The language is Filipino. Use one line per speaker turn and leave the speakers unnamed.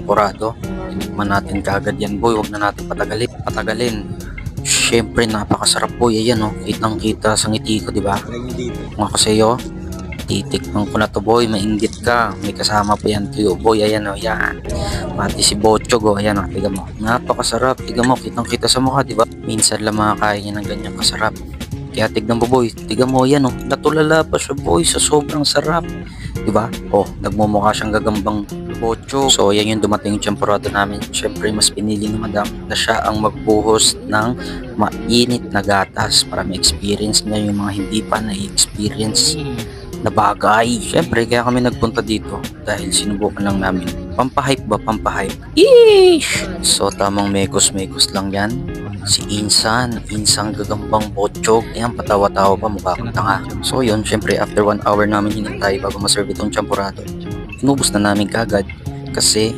champurado. Tikman natin kagad yan boy, huwag na natin patagalin. Syempre napakasarap boy, ayan oh, kitang kita sa ngiti ko, di ba? Mga kaseyo, titikman ko na to boy, mainggit ka, may kasama pa yan tuyo boy, ayan oh, yan. Pati si Bochog oh, ayan oh, tiga mo, napakasarap, tiga mo, kitang kita sa mukha, di ba? Minsan lang makakain yan ng ganyang kasarap. Kaya tignan mo boy, tiga mo yan oh, natulala pa siya boy sa sobrang sarap. Diba? Oh, nagmumukha siyang gagambang bocho. So, yan yung dumating yung champurado namin. Syempre, mas pinili ni madam na siya ang magbuhos ng mainit na gatas para ma-experience niya yung mga hindi pa na-experience na bagay. Syempre, kaya kami nagpunta dito dahil sinubukan lang namin. Pampahype ba? Pampahype. Yeesh! So, tamang mekos-mekos lang yan. Si Insang gagambang Bochog. Ayan, patawa-tawa pa, mukha akong tanga. So yun, syempre after 1 hour namin hinintay bago maserve itong champurado, inubos na namin kagad kasi